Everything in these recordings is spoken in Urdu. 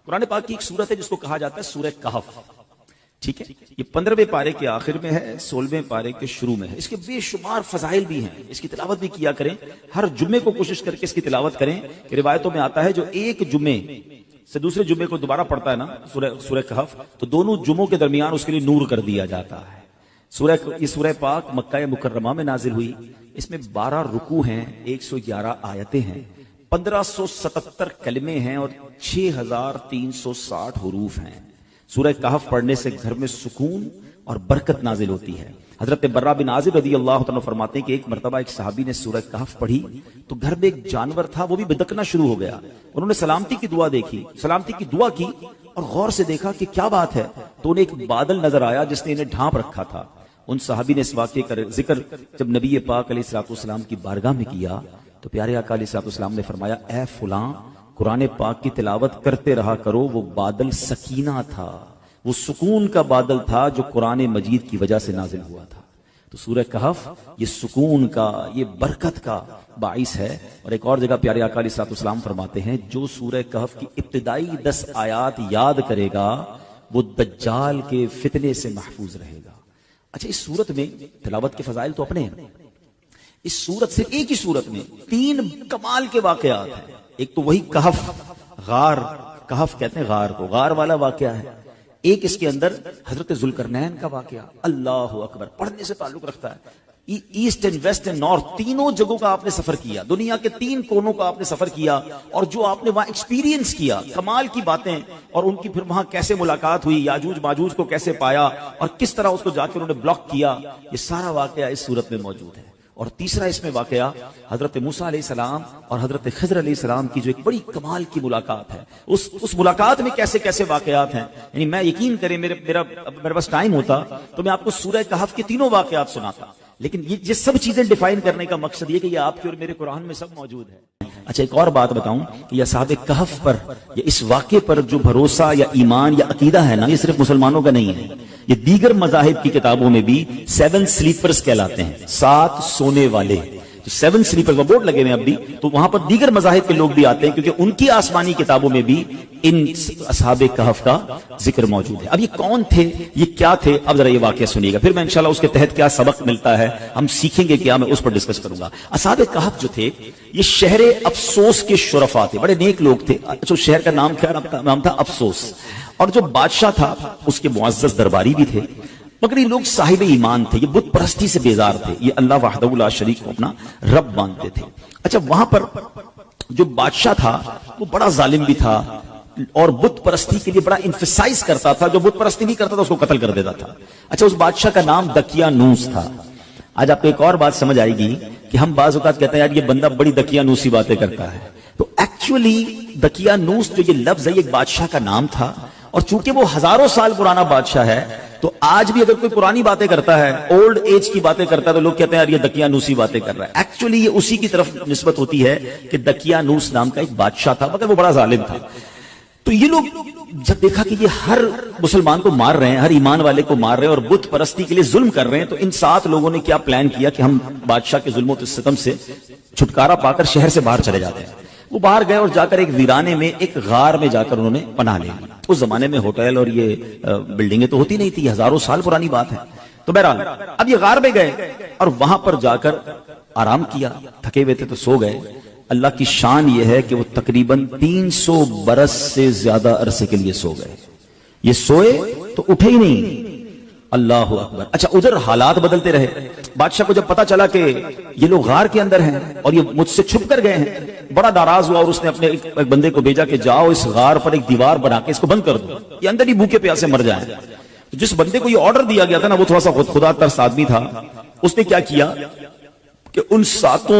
قرآن پاک کی ایک سورت ہے جس کو کہا جاتا ہے سورہ کہف. ٹھیک ہے, یہ 15ویں پارے کے آخر میں ہے, 16ویں پارے کے شروع میں ہے. اس کے بے شمار فضائل بھی ہیں, اس کی تلاوت بھی کیا کریں. ہر جمعے کو کوشش کر کے اس کی تلاوت کریں کہ روایتوں میں آتا ہے جو ایک جمعے سے دوسرے جمعے کو دوبارہ پڑھتا ہے نا سورہ کہف, تو دونوں جمعوں کے درمیان اس کے لیے نور کر دیا جاتا ہے. یہ سورہ پاک مکہ مکرمہ میں نازل ہوئی. اس میں 12 رکوع ہیں, 111 آیتیں ہیں, 1577 کلمے ہیں اور 6360 حروف ہیں. سورہ کہف پڑھنے سے گھر میں سکون اور برکت نازل ہوتی ہے. حضرت برہ بن عازب رضی اللہ تعالیٰ فرماتے ہیں کہ ایک مرتبہ ایک صحابی نے سورہ کہف پڑھی تو گھر میں ایک جانور تھا, وہ بھی بدکنا شروع ہو گیا. انہوں نے سلامتی کی دعا کی اور غور سے دیکھا کہ کیا بات ہے, تو انہیں ایک بادل نظر آیا جس نے انہیں ڈھانپ رکھا تھا. ان صحابی نے اس واقعے کا ذکر جب نبی پاک علیہ الصلوۃ والسلام کی بارگاہ میں کیا تو پیارے آقا علیہ الصلوۃ والسلام نے فرمایا, اے فلاں, قرآن پاک کی تلاوت کرتے رہا کرو. وہ بادل سکینہ تھا, وہ سکون کا بادل تھا جو قرآن مجید کی وجہ سے نازل ہوا تھا. تو سورہ کہف یہ سکون کا, یہ برکت کا باعث ہے. اور ایک اور جگہ پیارے آقا علیہ الصلوۃ والسلام فرماتے ہیں جو سورہ کہف کی ابتدائی 10 آیات یاد کرے گا وہ دجال کے فتنے سے محفوظ رہے گا. اچھا, اس صورت میں تلاوت کے فضائل تو اپنے ہیں. اس صورت سے ایک ہی صورت میں 3 کمال کے واقعات ہیں. ایک تو وہی کہف, غار, کہف کہتے ہیں غار کو, غار والا واقعہ ہے. ایک اس کے اندر حضرت ذوالقرنین کا واقعہ, اللہ اکبر, پڑھنے سے تعلق رکھتا ہے. East and west and north تینوں جگہوں کا آپ نے سفر کیا, دنیا کے 3 کونوں کا آپ نے سفر کیا, اور جو آپ نے وہاں ایکسپیرینس کیا, کمال کی باتیں, اور ان کی پھر وہاں کیسے ملاقات ہوئی, یاجوج ماجوج کو کیسے پایا, اور کس طرح اس کو جا کے انہوں نے بلاک کیا, یہ سارا واقعہ اس صورت میں موجود ہے. اور تیسرا اس میں واقعہ حضرت موسیٰ علیہ السلام اور حضرت خضر علیہ السلام کی جو ایک بڑی کمال کی ملاقات ہے, اس ملاقات میں کیسے کیسے واقعات ہیں. یعنی میں یقین کریں میرے پاس ٹائم ہوتا تو میں آپ کو سورہ کہف کے 3 واقعات سناتا, لیکن یہ سب چیزیں ڈیفائن کرنے کا مقصد یہ کہ یہ آپ کے اور میرے قرآن میں سب موجود ہے. اچھا, ایک اور بات بتاؤں کہ یہ اصحاب کہف پر یا اس واقعے پر جو بھروسہ یا ایمان یا عقیدہ ہے نا, یہ صرف مسلمانوں کا نہیں ہے. یہ دیگر مذاہب کی کتابوں میں بھی 7 سلیپرز کہلاتے ہیں, 7 سونے والے. 7 سلیپر وہ بورڈ لگے ہوئے اب بھی, تو وہاں پر دیگر مذاہب کے لوگ بھی آتے ہیں کیونکہ ان کی آسمانی کتابوں میں بھی ان اصحاب کہف کا ذکر موجود ہے. اب یہ کون تھے, یہ کیا تھے, اب ذرا یہ واقعہ سنیے گا, پھر میں انشاءاللہ اس کے تحت کیا سبق ملتا ہے ہم سیکھیں گے کیا, میں اس پر ڈسکس کروں گا. اصحاب کہف جو تھے یہ شہر افسوس کے شرفا تھے, بڑے نیک لوگ تھے. اچھا, شہر کا نام کیا نام تھا؟ افسوس. اور جو بادشاہ تھا اس کے معزز درباری بھی تھے, مگر یہ لوگ صاحب ایمان تھے, یہ بت پرستی سے بیزار تھے, یہ اللہ وحدہ لا شریک کو اپنا رب مانتے تھے. اچھا, وہاں پر جو بادشاہ تھا وہ بڑا ظالم بھی تھا اور بت پرستی کے لیے بڑا انفسائز کرتا تھا. جو بت پرستی نہیں کرتا تھا اس کو قتل کر دیتا تھا. اچھا, اس بادشاہ کا نام دقیانوس تھا. آج آپ کو ایک اور بات سمجھ آئے گی کہ ہم بعض اوقات کہتے ہیں یار یہ بندہ بڑی دقیانوسی باتیں کرتا ہے, تو ایکچولی دقیانوس جو یہ لفظ ہے یہ ایک بادشاہ کا نام تھا, اور چونکہ وہ ہزاروں سال پرانا بادشاہ ہے تو آج بھی اگر کوئی پرانی باتیں کرتا ہے, اولڈ ایج کی باتیں کرتا ہے, تو لوگ کہتے ہیں یار یہ دقیانوسی باتیں کر رہا ہے. ایکچولی یہ اسی کی طرف نسبت ہوتی ہے کہ دقیانوس نام کا ایک بادشاہ تھا, مگر وہ بڑا ظالم تھا. تو یہ لوگ جب دیکھا کہ یہ ہر مسلمان کو مار رہے ہیں, ہر ایمان والے کو مار رہے ہیں اور بت پرستی کے لیے ظلم کر رہے ہیں, تو ان 7 لوگوں نے کیا پلان کیا کہ ہم بادشاہ کے ظلم و ستم سے چھٹکارا پا کر شہر سے باہر چلے جاتے ہیں. وہ باہر گئے اور جا کر ایک ویرانے میں ایک غار میں جا کر انہوں نے پناہ لی. اس زمانے میں ہوٹل اور یہ بلڈنگیں تو ہوتی نہیں تھی, ہزاروں سال پرانی بات ہے. تو بہرحال اب یہ غار میں گئے اور وہاں پر جا کر آرام کیا, تھکے ہوئے تھے تو سو گئے. اللہ کی شان یہ ہے کہ وہ تقریباً 300 برس سے زیادہ عرصے کے لیے سو گئے. یہ سوئے تو اٹھے ہی نہیں. اللہ اکبر. اچھا, ادھر حالات بدلتے رہے. بادشاہ کو جب پتا چلا کہ یہ لوگ غار کے اندر ہیں اور یہ مجھ سے چھپ کر گئے ہیں, بڑا ناراض ہوا اور اس نے اپنے ایک بندے کو بھیجا کہ جاؤ اس غار پر ایک دیوار بنا کے اس کو بند کر دو, یہ اندر ہی بھوکے پیاسے مر جائیں. جس بندے کو یہ آرڈر دیا گیا تھا نا وہ تھوڑا سا خدا ترس آدمی تھا. اس نے کیا کیا کہ ان 7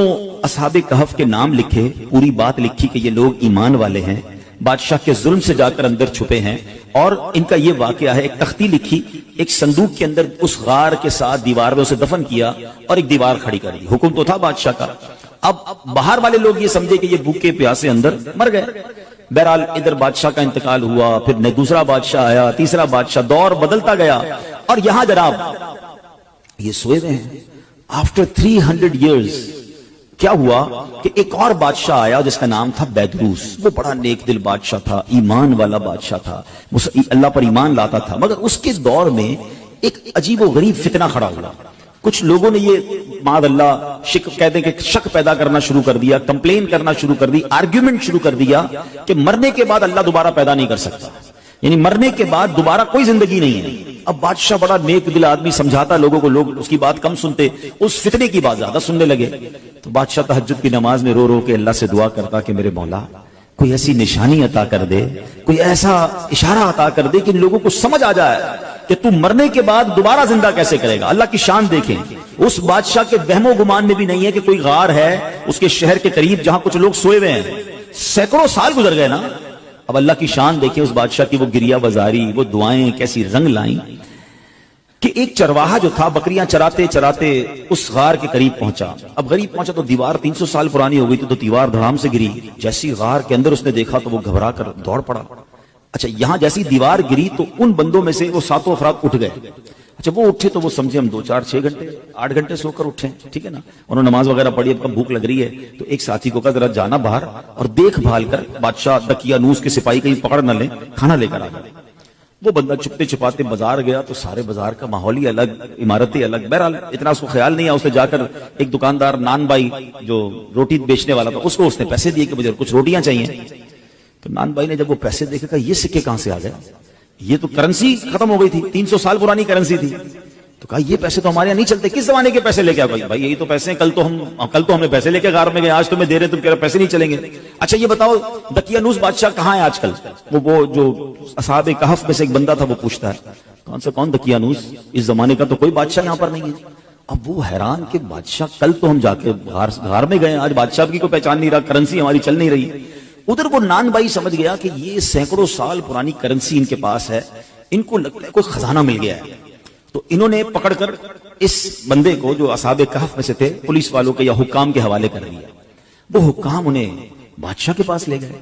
اصحاب کہف کے نام لکھے, پوری بات لکھی کہ یہ لوگ ایمان والے ہیں, بادشاہ کے ظلم سے جا کر اندر چھپے ہیں, اور ان کا یہ واقعہ ہے. ایک تختی لکھی, ایک صندوق کے اندر اس غار کے ساتھ دیوار میں اسے دفن کیا اور ایک دیوار کھڑی کر دی. حکم تو تھا بادشاہ کا. اب باہر والے لوگ یہ سمجھے کہ یہ بھوکے پیاسے اندر مر گئے. بہرحال ادھر بادشاہ کا انتقال ہوا, پھر دوسرا بادشاہ آیا, تیسرا بادشاہ, دور بدلتا گیا. اور یہاں جناب یہ سوئے ہوئے ہیں. آفٹر 300 years کیا ہوا کہ ایک اور بادشاہ آیا جس کا نام تھا بیدروس. وہ بڑا نیک دل بادشاہ تھا, ایمان والا بادشاہ تھا, اللہ پر ایمان لاتا تھا. مگر اس کے دور میں ایک عجیب و غریب فتنہ کھڑا ہوا. کچھ لوگوں نے یہ معاذ اللہ کہتے ہیں کہ شک پیدا کرنا شروع کر دیا, کمپلین کرنا شروع کر دی, آرگیومنٹ شروع کر دیا کہ مرنے کے بعد اللہ دوبارہ پیدا نہیں کر سکتا, یعنی مرنے کے بعد دوبارہ کوئی زندگی نہیں ہے. اب بادشاہ بڑا نیک دل آدمی, سمجھاتا لوگوں کو, لوگ اس کی بات کم سنتے, اس فتنے کی بات زیادہ سننے لگے. تو بادشاہ تہجد کی نماز میں رو رو کے اللہ سے دعا کرتا کہ میرے مولا کوئی ایسی نشانی عطا کر دے, کوئی ایسا اشارہ عطا کر دے کہ ان لوگوں کو سمجھ آ جائے کہ تو مرنے کے بعد دوبارہ زندہ کیسے کرے گا. اللہ کی شان دیکھیں, اس بادشاہ کے وہم و گمان میں بھی نہیں ہے کہ کوئی غار ہے اس کے شہر کے قریب جہاں کچھ لوگ سوئے ہوئے ہیں. سینکڑوں سال گزر گئے نا. اب اللہ کی شان دیکھیں, اس بادشاہ کی وہ گریہ بازاری, وہ دعائیں کیسی رنگ لائیں کہ ایک چرواہا جو تھا بکریاں چراتے چراتے اس غار کے قریب پہنچا. اب قریب پہنچا تو دیوار 300 سال پرانی ہو گئی تھی, تو دیوار دھڑام سے گری. جیسی غار کے اندر اس نے دیکھا تو وہ گھبرا کر دوڑ پڑا. اچھا, یہاں جیسی دیوار گری تو ان بندوں میں سے وہ 7 افراد اٹھ گئے. اچھا, وہ اٹھے تو وہ سمجھے ہم 2 4 6 گھنٹے 8 گھنٹے سو کر اٹھے, ٹھیک ہے نا. انہوں نے نماز وغیرہ پڑھی, اب کم بھوک لگ رہی ہے. تو ایک ساتھی کو کہا ذرا جانا باہر اور دیکھ بھال کر بادشاہ دقیانوس کے سپاہی کہیں پکڑ نہ لیں, کھانا لے کر آ گئے. وہ بندہ چھپتے چھپاتے بازار گیا تو سارے بازار کا ماحول ہی الگ, عمارتیں الگ. بہرحال اتنا اس کو خیال نہیں آیا. اس نے جا کر ایک دکاندار نان بھائی جو روٹی بیچنے والا تھا, اس نے پیسے دیے کہ مجھے کچھ روٹیاں چاہیے. تو نان بھائی نے جب وہ پیسے دیکھے کہا یہ سکے کہاں سے آ گئے, یہ تو کرنسی ختم ہو گئی تھی, 300 سال پرانی کرنسی تھی. تو کہا یہ پیسے تو ہمارے یہاں نہیں چلتے, کس زمانے کے پیسے لے کے آئے؟ بھائی یہی تو پیسے ہیں, کل تو ہم نے پیسے لے کے غار میں گئے, آج تمہیں دے رہے, تم کہہ رہے پیسے نہیں چلیں گے. اچھا یہ بتاؤ دقیانوس بادشاہ کہاں ہے آج کل؟ وہ جو اصحاب کہف میں سے ایک بندہ تھا وہ پوچھتا ہے کون دقیانوس, اس زمانے کا تو کوئی بادشاہ یہاں پر نہیں ہے. اب وہ حیران کہ بادشاہ کل تو ہم جا کے غار میں گئے, آج بادشاہ کی کوئی پہچان نہیں رہا, کرنسی ہماری چل نہیں رہی. ادھر وہ نان بھائی سمجھ گیا کہ یہ سینکڑوں سال پرانی کرنسی ان کے پاس ہے, ان کو لگتا ہے کوئی خزانہ مل گیا ہے. تو انہوں نے پکڑ کر اس بندے کو جو اصحاب کہف میں سے تھے پولیس والوں کے یا حکام کے حوالے کر دیا. وہ حکام انہیں بادشاہ کے پاس لے گئے.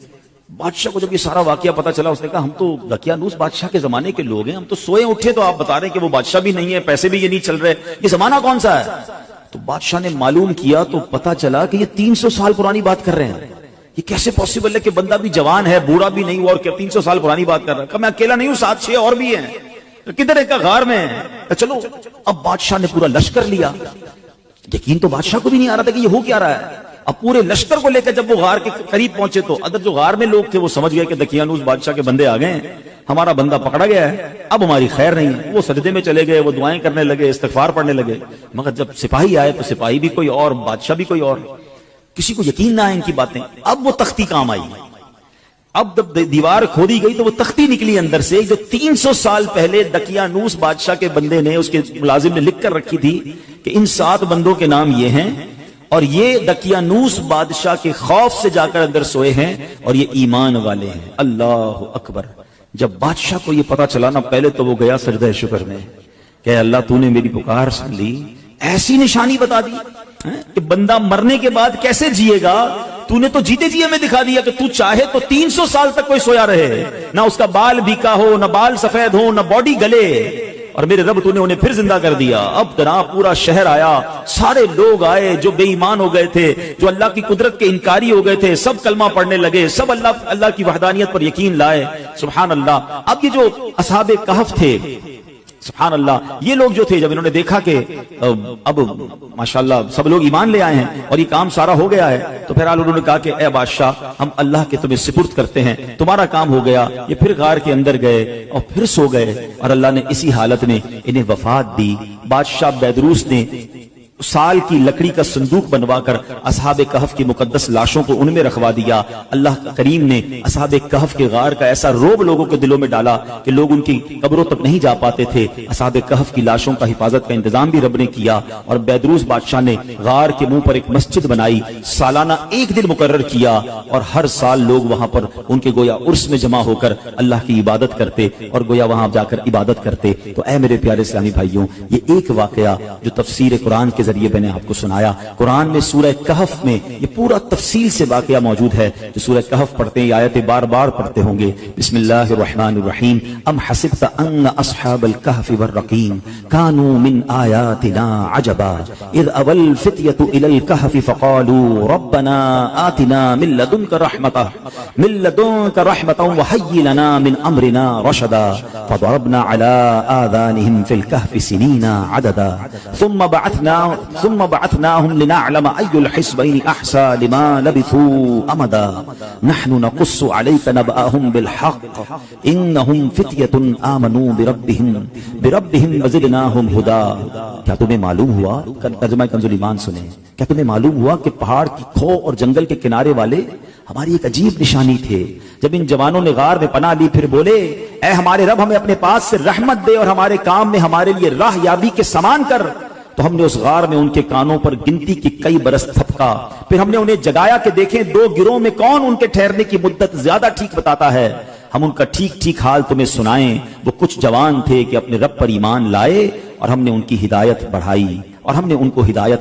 بادشاہ کو جب یہ سارا واقعہ پتا چلا, اس نے کہا ہم تو دقیانوس بادشاہ کے زمانے کے لوگ ہیں, ہم تو سوئے اٹھے تو آپ بتا رہے ہیں کہ وہ بادشاہ بھی نہیں ہے, پیسے بھی یہ نہیں چل رہے, یہ زمانہ کون سا ہے؟ تو بادشاہ نے معلوم کیا تو پتا چلا کہ یہ 300 سال پرانی بات کر رہے ہیں. یہ کیسے پاسبل ہے کہ بندہ بھی جوان ہے, بوڑھا بھی نہیں ہوا, اور 300 سال پرانی بات کر رہا ہے. کہ میں اکیلا نہیں ہوں, 7 6 اور بھی ہیں. کدھر ایک غار میں ہے. چلو اب بادشاہ نے پورا لشکر لیا. یقین تو بادشاہ کو بھی نہیں آ رہا تھا کہ یہ ہو کیا رہا ہے. اب پورے لشکر کو لے کر جب وہ غار کے قریب پہنچے تو ادھر جو غار میں لوگ تھے وہ سمجھ گئے کہ دقیانوس بادشاہ کے بندے آ گئے ہیں, ہمارا بندہ پکڑا گیا ہے, اب ہماری خیر نہیں ہے. وہ سجدے میں چلے گئے, وہ دعائیں کرنے لگے, استغفار پڑھنے لگے. مگر جب سپاہی آئے تو سپاہی بھی کوئی اور, بادشاہ بھی کوئی اور. کسی کو یقین نہ آئے ان کی باتیں. اب وہ تختی کام آئی. اب جب دیوار کھودی گئی تو وہ تختی نکلی اندر سے, جو 300 سال پہلے دقیانوس بادشاہ کے بندے نے, اس کے ملازم نے لکھ کر رکھی تھی کہ ان 7 بندوں کے نام یہ ہیں, اور یہ دقیانوس بادشاہ کے خوف سے جا کر اندر سوئے ہیں, اور یہ ایمان والے ہیں. اللہ اکبر. جب بادشاہ کو یہ پتا چلا نا, پہلے تو وہ گیا سجدہ شکر میں کہ اللہ تو نے میری پکار سن لی, ایسی نشانی بتا دی کہ بندہ مرنے کے بعد کیسے جیے گا. تو نے تو جیتے جی ہمیں دکھا دیا کہ تو چاہے تو 300 سال تک کوئی سویا رہے, نہ اس کا بال بیکا ہو, نہ بال سفید ہو, نہ باڈی گلے, اور میرے رب تو نے انہیں پھر زندہ کر دیا. اب جناب پورا شہر آیا, سارے لوگ آئے جو بے ایمان ہو گئے تھے, جو اللہ کی قدرت کے انکاری ہو گئے تھے, سب کلمہ پڑھنے لگے, سب اللہ کی وحدانیت پر یقین لائے. سبحان اللہ. اب یہ جو اصحاب کہف تھے, سبحان اللہ, یہ لوگ جو تھے جب انہوں نے دیکھا کہ اب ماشاءاللہ سب لوگ ایمان لے آئے ہیں اور یہ کام سارا ہو گیا ہے, تو پھر انہوں نے کہا کہ اے بادشاہ ہم اللہ کے تمہیں سپرد کرتے ہیں, تمہارا کام ہو گیا. یہ پھر غار کے اندر گئے اور پھر سو گئے, اور اللہ نے اسی حالت میں انہیں وفات دی. بادشاہ بیدروس نے سال کی لکڑی کا صندوق بنوا کر اصحاب کہف کی مقدس لاشوں کو ان میں رکھوا دیا. اللہ کریم نے اصحاب کہف کے غار کا ایسا روب لوگوں کے دلوں میں ڈالا کہ لوگ ان کی قبروں تک نہیں جا پاتے تھے. اصحاب کہف کی لاشوں کا حفاظت کا انتظام بھی رب نے کیا, اور بیدروس بادشاہ نے غار کے منہ پر ایک مسجد بنائی, سالانہ 1 دن مقرر کیا, اور ہر سال لوگ وہاں پر ان کے گویا عرس میں جمع ہو کر اللہ کی عبادت کرتے, اور گویا وہاں جا کر عبادت کرتے. تو اے میرے پیارے اسلامی بھائیوں, یہ ایک واقعہ جو تفسیر قرآن کے ذریعے میں نے آپ کو سنایا. قرآن میں سورہ کہف میں یہ پورا تفصیل سے واقعہ موجود ہے. جو سورہ کہف پڑھتے ہیں یہ آیتیں بار بار پڑھتے ہوں گے. بسم اللہ الرحمن الرحیم. ام حسبت ان اصحاب الكهف والرقیم كانوا من آیاتنا عجبا اذ اول الفتية الى الكهف فقالوا ربنا آتنا من لدنك رحمة وهيئ لنا من امرنا رشدا فضربنا على آذانهم في الكهف سنين عددا ثم بعثناهم لنعلم أي الحزبين أحصى لما لبثوا أمدا نحن نقص عليك نبأهم بالحق إنهم فتية آمنوا بربهم وزدناهم هدى. کیا تمہیں معلوم ہوا، ترجمہ کنز الایمان سنیں، کیا تمہیں معلوم ہوا کہ پہاڑ کی کھو اور جنگل کے کنارے والے ہماری ایک عجیب نشانی تھے. جب ان جوانوں نے غار میں پناہ لی پھر بولے اے ہمارے رب ہمیں اپنے پاس سے رحمت دے اور ہمارے کام میں ہمارے لیے راہ یابی کے سامان کر، تو ہم نے اس غار میں ان کے کانوں پر گنتی کی کئی برس تھپکا. پھر ہم نے انہیں جگایا کہ دیکھیں دو گروہ میں کون ان کے ٹھہرنے کی مدت زیادہ ٹھیک بتاتا ہے. ہم ان کا ٹھیک ٹھیک حال تمہیں سنائیں. وہ کچھ جوان تھے کہ اپنے رب پر ایمان لائے اور ہم نے ان کی ہدایت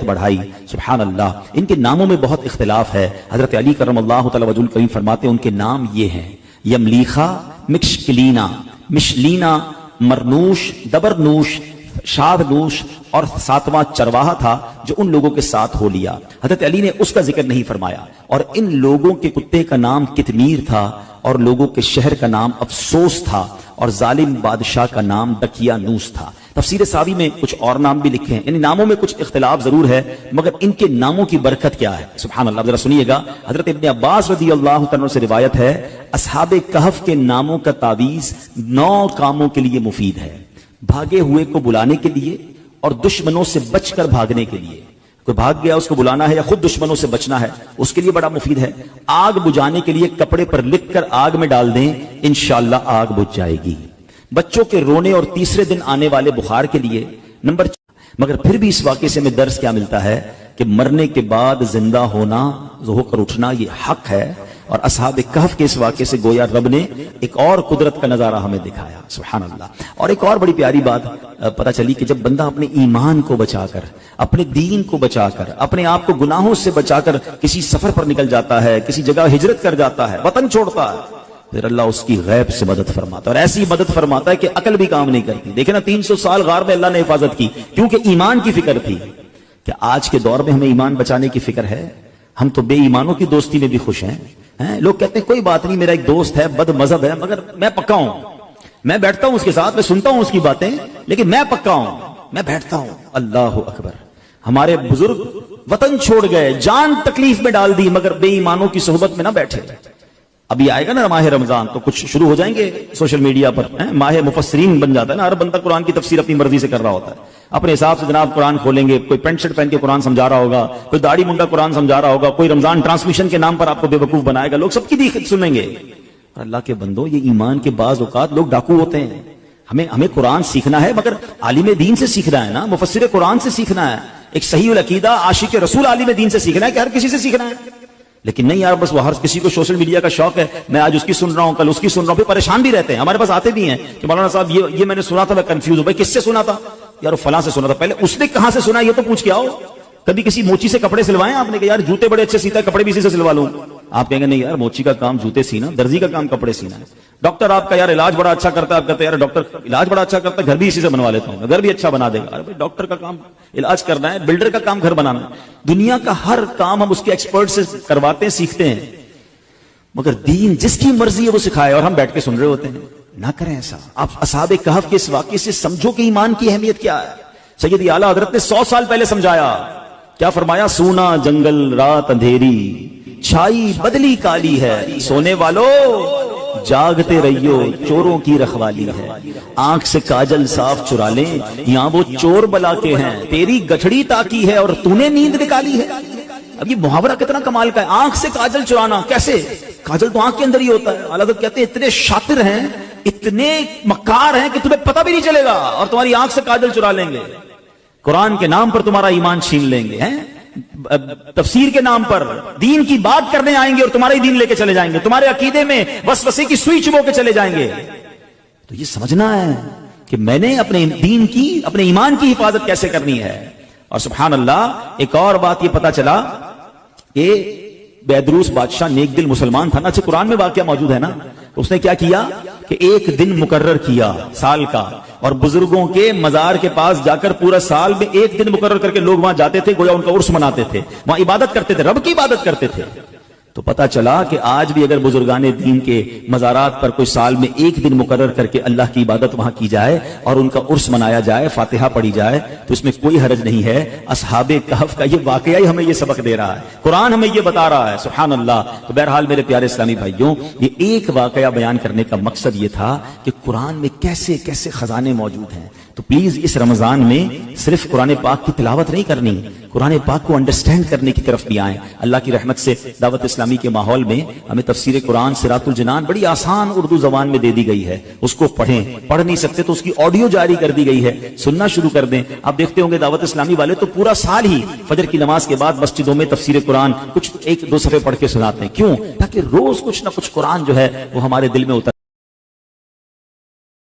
بڑھائی. سبحان اللہ. ان کے ناموں میں بہت اختلاف ہے. حضرت علی کرم اللہ تعالی وجہ الکریم فرماتے ہیں ان کے نام یہ ہیں: یملیخا، مکشکلینا، مشلینا، مرنوش، دبرنوش، شادنوش، اور ساتواں چرواہا تھا جو ان لوگوں کے ساتھ ہو لیا. حضرت علی نے اس کا ذکر نہیں فرمایا. اور ان لوگوں کے کتے کا نام کتمیر تھا اور لوگوں کے شہر کا نام افسوس تھا اور ظالم بادشاہ کا نام دکیانوس تھا. تفسیر ساوی میں کچھ اور نام بھی لکھے ہیں. ان ناموں میں کچھ اختلاف ضرور ہے مگر ان کے ناموں کی برکت کیا ہے. سبحان اللہ. ذرا سنیے گا. حضرت ابن عباس رضی اللہ عنہ سے روایت ہے اصحاب کہف کے ناموں کا تعویذ 9 کاموں کے لیے مفید ہے. بھاگے ہوئے کو بلانے کے لیے اور دشمنوں سے بچ کر بھاگنے کے لیے. کوئی بھاگ گیا اس کو بلانا ہے یا خود دشمنوں سے بچنا ہے اس کے لیے بڑا مفید ہے. آگ بجھانے کے لیے کپڑے پر لکھ کر آگ میں ڈال دیں انشاءاللہ آگ بجھ جائے گی. بچوں کے رونے اور تیسرے دن آنے والے بخار کے لیے. مگر پھر بھی اس واقعے سے ہمیں درس کیا ملتا ہے کہ مرنے کے بعد زندہ ہونا، ہو کر اٹھنا یہ حق ہے. اور اصحاب کہف کے اس واقعے سے گویا رب نے ایک اور قدرت کا نظارہ ہمیں دکھایا. سبحان اللہ. اور ایک اور بڑی پیاری بات پتہ چلی کہ جب بندہ اپنے ایمان کو بچا کر، اپنے دین کو بچا کر، اپنے آپ کو گناہوں سے بچا کر کسی سفر پر نکل جاتا ہے، کسی جگہ ہجرت کر جاتا ہے، وطن چھوڑتا ہے، پھر اللہ اس کی غیب سے مدد فرماتا ہے. اور ایسی مدد فرماتا ہے کہ عقل بھی کام نہیں کرتی. دیکھیں نا 300 سال غار میں اللہ نے حفاظت کی کیونکہ ایمان کی فکر تھی. کہ آج کے دور میں ہمیں ایمان بچانے کی فکر ہے؟ ہم تو بے ایمانوں کی دوستی میں بھی خوش ہیں. لوگ کہتے ہیں کوئی بات نہیں، میرا ایک دوست ہے بد مذہب ہے مگر میں پکا ہوں، میں بیٹھتا ہوں اس کے ساتھ، میں سنتا ہوں اس کی باتیں، لیکن میں پکا ہوں، میں بیٹھتا ہوں. اللہ اکبر. ہمارے بزرگ وطن چھوڑ گئے، جان تکلیف میں ڈال دی مگر بے ایمانوں کی صحبت میں نہ بیٹھے. ابھی آئے گا نا ماہ رمضان تو کچھ شروع ہو جائیں گے سوشل میڈیا پر. ماہ مفسرین بن جاتا ہے نا، ہر بندہ قرآن کی تفسیر اپنی مرضی سے کر رہا ہوتا ہے، اپنے حساب سے جناب قرآن کھولیں گے. کوئی پینٹ شرٹ پہن کے قرآن سمجھا رہا ہوگا، کوئی داڑھی منڈا قرآن سمجھا رہا ہوگا، کوئی رمضان ٹرانسمیشن کے نام پر آپ کو بے وقوف بنائے گا. لوگ سب کی سنیں گے. اور اللہ کے بندو، یہ ایمان کے بعض اوقات لوگ ڈاکو ہوتے ہیں. ہمیں قرآن سیکھنا ہے مگر عالم دین سے سیکھنا ہے نا، مفسر قرآن سے سیکھنا ہے. ایک صحیح العقیدہ عاشق رسول عالم دین سے سیکھنا ہے کہ ہر کسی سے سیکھنا ہے. لیکن نہیں یار، بس وہ ہر کسی کو سوشل میڈیا کا شوق ہے، میں آج اس کی سن رہا ہوں کل اس کی سن رہا ہوں، پھر پریشان بھی رہتے ہیں. ہمارے پاس آتے بھی ہیں کہ مولانا صاحب یہ میں نے سنا تھا، میں کنفیوز ہوں. بھائی کس سے سنا تھا؟ یار فلاں سے سنا تھا. پہلے اس نے کہاں سے سنا یہ تو پوچھ کے آؤ. کبھی کسی موچی سے کپڑے سلوائے آپ نے کہ یار جوتے بڑے اچھے سیتا ہے، کپڑے بھی اسی سے سلوا لوں؟ آپ کہیں گے نہیں یار، موچی کا کام جوتے سینا، درزی کا کام کپڑے سینا ہے. ڈاکٹر آپ کا یار علاج بڑا اچھا کرتا ہے، آپ کہتے ہیں یار ڈاکٹر علاج بڑا اچھا کرتا ہے، گھر بھی اسی سے بنوا لیتا ہوں، گھر بھی اچھا بنا دے گا. ارے بھائی ڈاکٹر کا کام علاج کرنا ہے، بلڈر کا کام گھر بنانا ہے. دنیا کا ہر کام ہم اس کے ایکسپرٹ سے کرواتے ہیں، سیکھتے ہیں، مگر دین جس کی مرضی ہے وہ سکھائے اور ہم بیٹھ کے سن رہے ہوتے ہیں. نہ کریں ایسا. آپ اصحاب کہف کے اس واقعے سے سمجھو کہ ایمان کی اہمیت کیا ہے. سیدی اعلیٰ حضرت نے 100 سال پہلے سمجھایا. کیا فرمایا؟ سونا جنگل رات اندھیری، چھائی بدلی کالی ہے، سونے والو جاگتے رہیو، چوروں کی رکھوالی ہے. آنکھ سے کاجل صاف چرا لیں، یہاں وہ چور بلا کے ہیں، تیری گٹھڑی تاکی ہے اور تو نے نیند نکالی ہے. اب یہ محاورہ کتنا کمال کا ہے. آنکھ سے کاجل چرانا کیسے؟ کاجل تو آنکھ کے اندر ہی ہوتا ہے. اعلیٰ حضرت کہتے ہیں اتنے شاطر ہیں، اتنے مکار ہیں کہ تمہیں پتہ بھی نہیں چلے گا اور تمہاری آنکھ سے کاجل چرا لیں گے. قرآن کے نام پر تمہارا ایمان چھین لیں گے، تفسیر کے نام پر دین کی بات کرنے آئیں گے اور تمہارا ہی دین لے کے چلے جائیں گے، تمہارے عقیدے میں وسوسے کی سوئی چبو کے چلے جائیں گے. تو یہ سمجھنا ہے کہ میں نے اپنے دین کی، اپنے ایمان کی حفاظت کیسے کرنی ہے. اور سبحان اللہ ایک اور بات یہ پتا چلا کہ بیدروس بادشاہ نیک دل مسلمان تھا نا. اچھا قرآن میں واقعہ موجود ہے نا. اس نے کیا کیا کہ ایک دن مقرر کیا سال کا, اور بزرگوں کے مزار کے پاس جا کر پورا سال میں ایک دن مقرر کر کے لوگ وہاں جاتے تھے, گویا ان کا عرس مناتے تھے, وہاں عبادت کرتے تھے, رب کی عبادت کرتے تھے. تو پتا چلا کہ آج بھی اگر بزرگان دین کے مزارات پر کوئی سال میں ایک دن مقرر کر کے اللہ کی عبادت وہاں کی جائے اور ان کا عرس منایا جائے, فاتحہ پڑھی جائے, تو اس میں کوئی حرج نہیں ہے. اصحاب کہف کا یہ واقعہ ہی ہمیں یہ سبق دے رہا ہے, قرآن ہمیں یہ بتا رہا ہے. سبحان اللہ. تو بہرحال میرے پیارے اسلامی بھائیوں, یہ ایک واقعہ بیان کرنے کا مقصد یہ تھا کہ قرآن میں کیسے کیسے خزانے موجود ہیں. تو پلیز اس رمضان میں صرف قرآن پاک کی تلاوت نہیں کرنی, قرآن پاک کو انڈرسٹینڈ کرنے کی طرف بھی آئیں. اللہ کی رحمت سے دعوت اسلامی کے ماحول میں ہمیں تفسیر قرآن صراط الجنان بڑی آسان اردو زبان میں دے دی گئی ہے. اس کو پڑھیں, پڑھ نہیں سکتے تو اس کی آڈیو جاری کر دی گئی ہے, سننا شروع کر دیں. آپ دیکھتے ہوں گے دعوت اسلامی والے تو پورا سال ہی فجر کی نماز کے بعد مسجدوں میں تفسیر قرآن کچھ ایک دو صفحے پڑھ کے سناتے ہیں. کیوں؟ تاکہ روز کچھ نہ کچھ قرآن جو ہے وہ ہمارے دل میں اتر